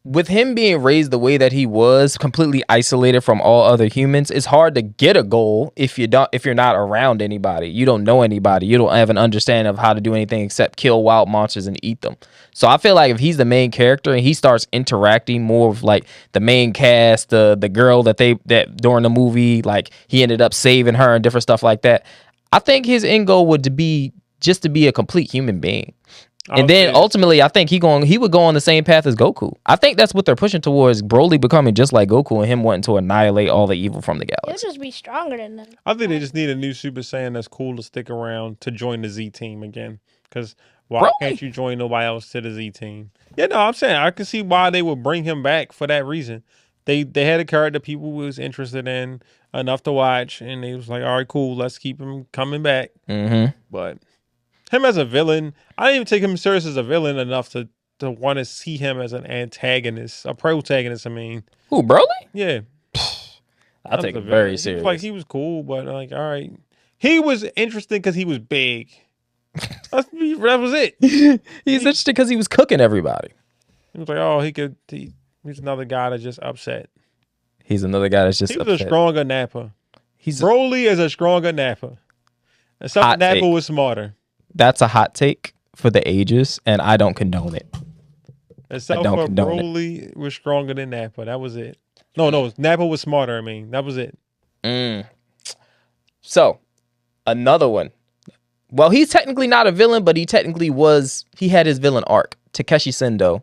with him being raised the way that he was, completely isolated from all other humans, it's hard to get a goal if you're not around anybody. You don't know anybody. You don't have an understanding of how to do anything except kill wild monsters and eat them. So I feel like if he's the main character and he starts interacting more with like the main cast, the girl that during the movie, like he ended up saving her and different stuff like that, I think his end goal would be just to be a complete human being. And then ultimately, I think he would go on the same path as Goku. I think that's what they're pushing towards, Broly becoming just like Goku and him wanting to annihilate all the evil from the galaxy. He'll just be stronger than them. I think they just need a new Super Saiyan that's cool to stick around to join the Z team again. Because why can't you join nobody else to the Z team? Yeah, no, I'm saying I can see why they would bring him back for that reason. They had a character people was interested in enough to watch, and they was like, all right, cool, let's keep him coming back. Mm-hmm. But him as a villain, I didn't even take him serious as a villain enough to want to see him as an antagonist, a protagonist. I mean, who, Broly? Yeah, I take it very serious. Like he was cool, but like, all right, he was interesting because he was big. That was it. He's interesting because he was cooking everybody. He was like, oh, he's another guy that's just upset. He's another guy that's just upset. He was a stronger napper. Broly is a stronger napper. Except Nappa was smarter. That's a hot take for the ages, and I don't condone it. Except for Broly was stronger than Nappa. That was it. No, Nappa was smarter. I mean, that was it. So, another one. Well, he's technically not a villain, but he had his villain arc. Takeshi Sendo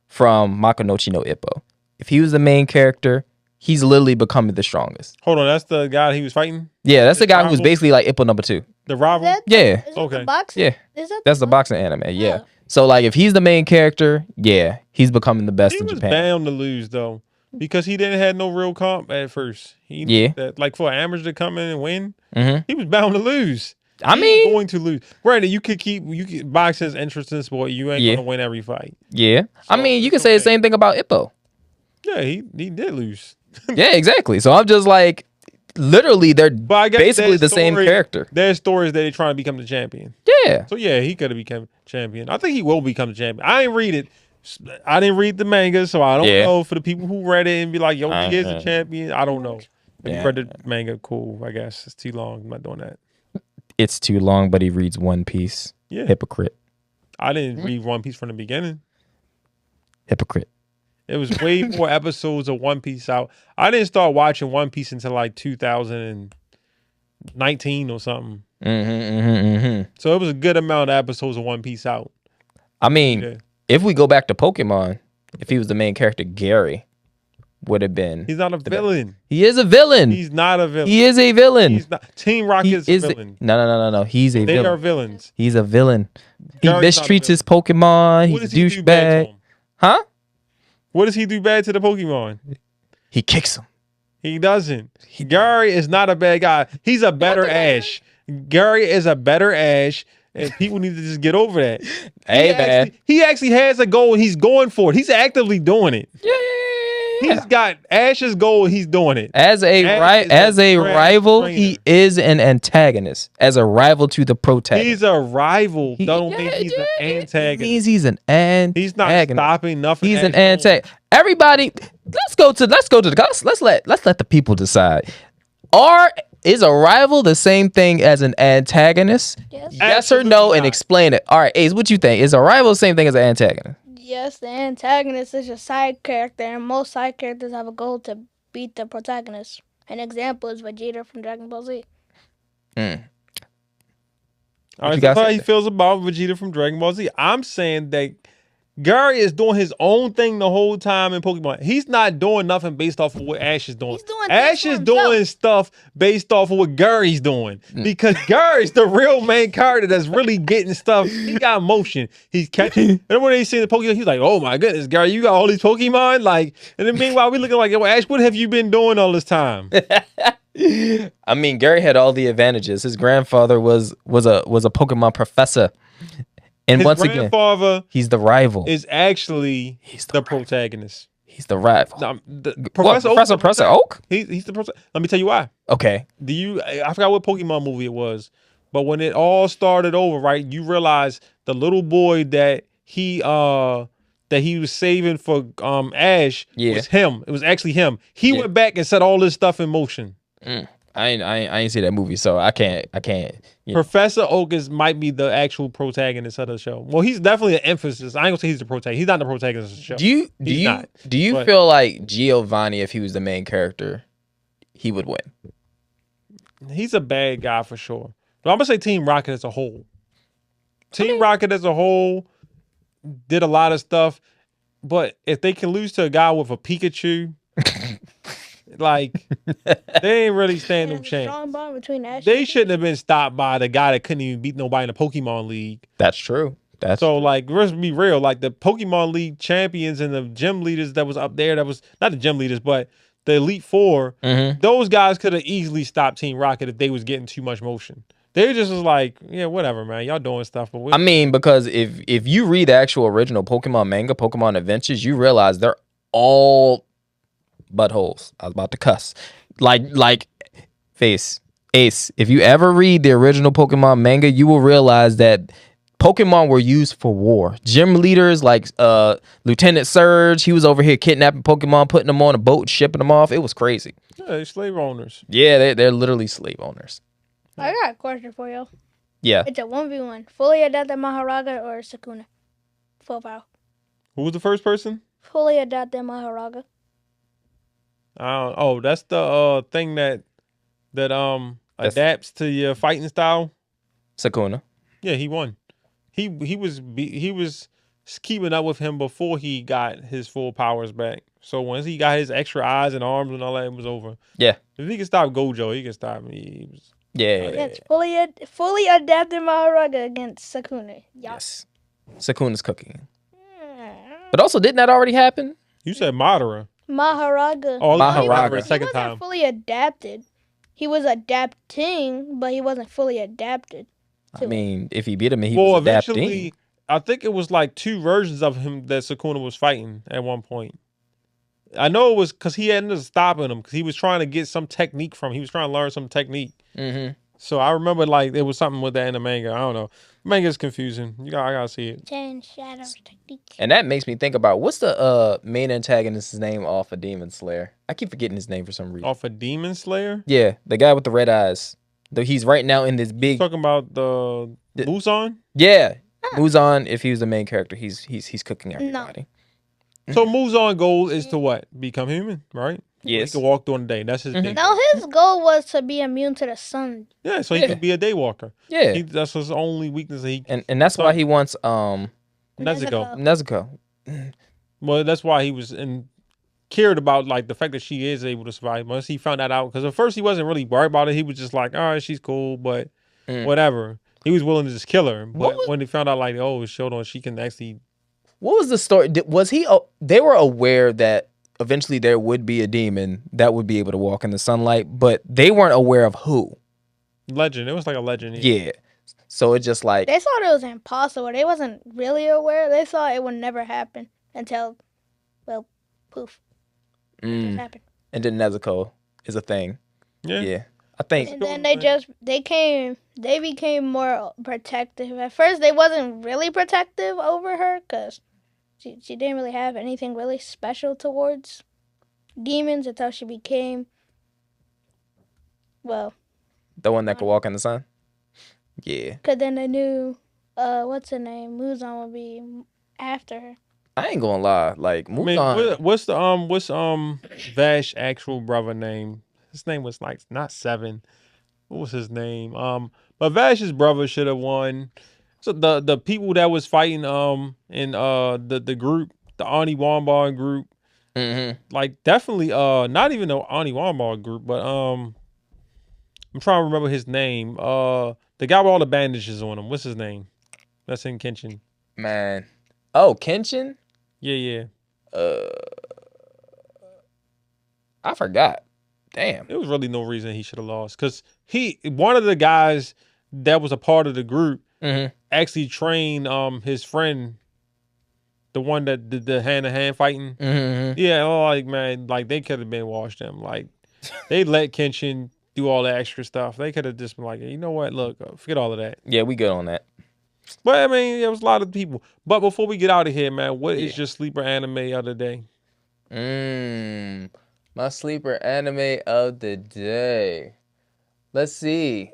from Makunochi no Ippo. If he was the main character, he's literally becoming the strongest. Hold on, that's the guy he was fighting? Yeah, that's the guy who was basically like Ippo number 2. The rival? Yeah. Okay. The boxing? Yeah. That's the boxing anime, yeah. So, like, if he's the main character, yeah, he's becoming the best in Japan. He was bound to lose, though, because he didn't have no real comp at first. Like, for an amateur to come in and win, he was bound to lose. He was going to lose. Granted, you could boxing's interesting sport. You ain't gonna win every fight. Yeah. So, I mean, you can say the same thing about Ippo. Yeah, he did lose. Yeah, exactly. So I'm just like, literally, they're basically the same character. There's stories that they're trying to become the champion. Yeah. So yeah, he could have become champion. I think he will become the champion. I didn't read it. I didn't read the manga, so I don't know. For the people who read it and be like, yo, he is the champion, I don't know. If you read the manga, cool, I guess. It's too long. I'm not doing that. It's too long, but he reads One Piece. Yeah. Hypocrite. I didn't read One Piece from the beginning. Hypocrite. It was way more episodes of One Piece out. I didn't start watching One Piece until like 2019 or something. So it was a good amount of episodes of One Piece out. I mean, if we go back to Pokemon, if he was the main character, Gary would have been. He's not a villain. He is a villain. He's not a villain. He is a villain. He's not. Team Rocket is a villain. No. He's a villain. They are villains. He's a villain. He mistreats his Pokemon. He's a douchebag. Huh? What does he do bad to the Pokemon? He kicks him. He doesn't. Gary is not a bad guy. He's a better Ash. Gary is a better Ash, and people need to just get over that. He actually has a goal, and he's going for it. He's actively doing it. Yeah. He's got Ash's goal, and he's doing it. As a rival, he is an antagonist. As a rival to the protagonist. He's a rival. Don't think he's an antagonist. It means he's an antagonist. He's not stopping nothing. He's an antagonist. Everybody, let's go to let's let the people decide. Is a rival the same thing as an antagonist? Yes or no, and explain it. All right, Ace, what you think? Is a rival the same thing as an antagonist? Yes, the antagonist is a side character, and most side characters have a goal to beat the protagonist. An example is Vegeta from Dragon Ball Z. All right, that's how he feels about Vegeta from Dragon Ball Z. I'm saying that Gary is doing his own thing the whole time in Pokemon. He's not doing nothing based off of what Ash is doing. Ash is doing stuff based off of what Gary's doing. Because Gary's the real main character that's really getting stuff. He got motion. He's catching. And when they see the Pokemon, he's like, oh my goodness, Gary, you got all these Pokemon? Like, and then meanwhile, we looking like, yo, Ash, what have you been doing all this time? I mean, Gary had all the advantages. His grandfather was a Pokemon professor, and His once again, grandfather he's the rival. is actually He's the rival. protagonist. He's the rival. Professor Oak. Professor Oak? He's the protagonist. Let me tell you why. Okay. I forgot what Pokemon movie it was, but when it all started over, right, you realize the little boy that he was saving for Ash was him. It was actually him. He went back and set all this stuff in motion. I ain't see that movie, so I can't. Professor Oak might be the actual protagonist of the show. Well, he's definitely an emphasis. I ain't gonna say he's the protagonist. He's not the protagonist of the show. Do you feel like Giovanni, if he was the main character, he would win? He's a bad guy for sure. But I'm gonna say Team Rocket as a whole. Rocket as a whole did a lot of stuff, but if they can lose to a guy with a Pikachu, like they ain't really stand no chance. Strong bond between Ash. They shouldn't have been stopped by the guy that couldn't even beat nobody in the Pokemon League. That's true. Like, let's be real. Like the Pokemon League champions and the gym leaders that was up there, that was not the gym leaders, but the Elite Four. Those guys could have easily stopped Team Rocket if they was getting too much motion. They just was like, yeah, whatever, man. Y'all doing stuff. But I mean, because if you read the actual original Pokemon manga, Pokemon Adventures, you realize they're all buttholes. I was about to cuss. Like Ace. If you ever read the original Pokemon manga, you will realize that Pokemon were used for war. Gym leaders like Lieutenant Surge, he was over here kidnapping Pokemon, putting them on a boat, shipping them off. It was crazy. Yeah, they're slave owners. Yeah, they're literally slave owners. I got a question for you. Yeah. It's a 1v1. Fully adapted Maharaga or Sukuna? Full power. Who was the first person? Fully adapted Maharaga. That's the thing that adapts to your fighting style. Sukuna. Yeah, he won. He was keeping up with him before he got his full powers back. So once he got his extra eyes and arms and all that, it was over. Yeah. If he can stop Gojo, he can stop me. It's fully adapted Maharaga against Sukuna. Yes. Sukuna's cooking. But also, didn't that already happen? You said Madara. Maharaga. Oh, Maharaga. Second he wasn't time. fully adapted. He was adapting, but he wasn't fully adapted. I mean, if he beat him, he was adapting. Eventually, I think it was like two versions of him that Sukuna was fighting at one point. I know it was because he ended up stopping him because he was trying to get some technique from him. He was trying to learn some technique. So I remember like there was something with that in the manga. I don't know. Manga's confusing. I gotta see it. 10 shadows technique. And that makes me think about what's the main antagonist's name off of Demon Slayer? I keep forgetting his name for some reason. Off of Demon Slayer? Yeah, the guy with the red eyes. He's right now in this big. Talking about the Muzan? Yeah, Muzan. If he was the main character, he's cooking everybody. So Muzan goal is to what? Become human, right? Yes. He can walk during the day. That's his big No, his goal was to be immune to the sun. Yeah, so he could be a day walker. Yeah. That's his only weakness. And that's why he wants Nezuko. Well, that's why he was cared about like the fact that she is able to survive. Once he found that out, because at first he wasn't really worried about it. He was just like, all right, she's cool, but whatever. He was willing to just kill her. But when he found out like, oh, it showed on she can actually. What was the story? Was he? They were aware that eventually there would be a demon that would be able to walk in the sunlight, but they weren't aware of who. Legend. It was like a legend. Yeah. So it just like they thought it was impossible. They wasn't really aware. They thought it would never happen until, well, poof. It just happened. And then Nezuko is a thing. Yeah. I think. And then they became more protective. At first, they wasn't really protective over her because she didn't really have anything really special towards demons until she became, well, the one that could walk in the sun? Yeah. Because then they knew, what's her name? Muzan would be after her. I ain't gonna lie. Like, Muzan. What's Vash's actual brother name? His name was like not Seven. What was his name? But Vash's brother should have won. So the people that was fighting in the group, the Ani Wambar group, like definitely not even the Ani Wambar group, but I'm trying to remember his name. The guy with all the bandages on him. What's his name? That's in Kenshin. Man. Oh, Kenshin? Yeah. I forgot. Damn. There was really no reason he should have lost because one of the guys that was a part of the group actually trained his friend, the one that did the hand-to-hand fighting. Yeah, like man, like they could have been washed them. Like they let Kenshin do all the extra stuff. They could have just been like, you know what? Look, forget all of that. Yeah, we good on that. But I mean, there was a lot of people. But before we get out of here, man, what is your sleeper anime of the day? My sleeper anime of the day. Let's see.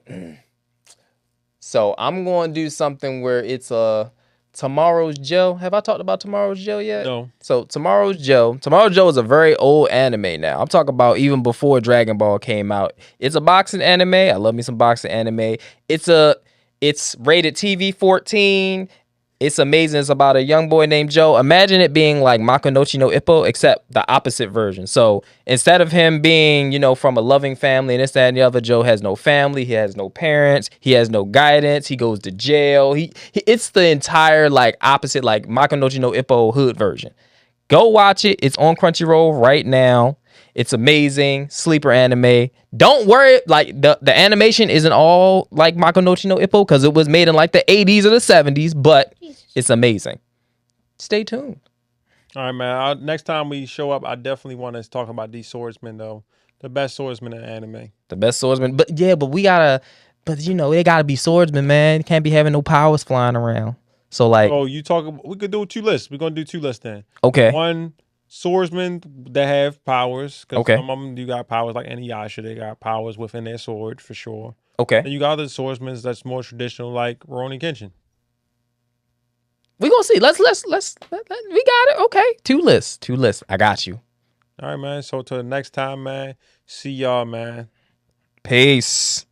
So I'm going to do something where it's Tomorrow's Joe. Have I talked about Tomorrow's Joe yet? No. So Tomorrow's Joe is a very old anime now. I'm talking about even before Dragon Ball came out. It's a boxing anime. I love me some boxing anime. It's rated TV 14. It's amazing. It's about a young boy named Joe. Imagine it being like Makunochi no Ippo, except the opposite version. So instead of him being, from a loving family and this, that, and the other, Joe has no family. He has no parents. He has no guidance. He goes to jail. It's the entire opposite, like Makunochi no Ippo hood version. Go watch it. It's on Crunchyroll right now. It's amazing. Sleeper anime. Don't worry, the animation isn't all like Makunochi no Ippo because it was made in the 80s or the 70s, but it's amazing. Stay tuned. All right, man. Next time we show up, I definitely want to talk about these swordsmen, though. The best swordsmen in anime. The best swordsmen. But they gotta be swordsmen, man. Can't be having no powers flying around. So we could do 2 lists. We're going to do 2 lists then. Okay. One, swordsmen that have powers. Okay. Some of them do got powers like Inuyasha. They got powers within their sword for sure. Okay. And you got other swordsmen that's more traditional like Rurouni Kenshin. We gonna see. Let's we got it. Okay. 2 lists. I got you. All right, man. So till the next time, man. See y'all, man. Peace.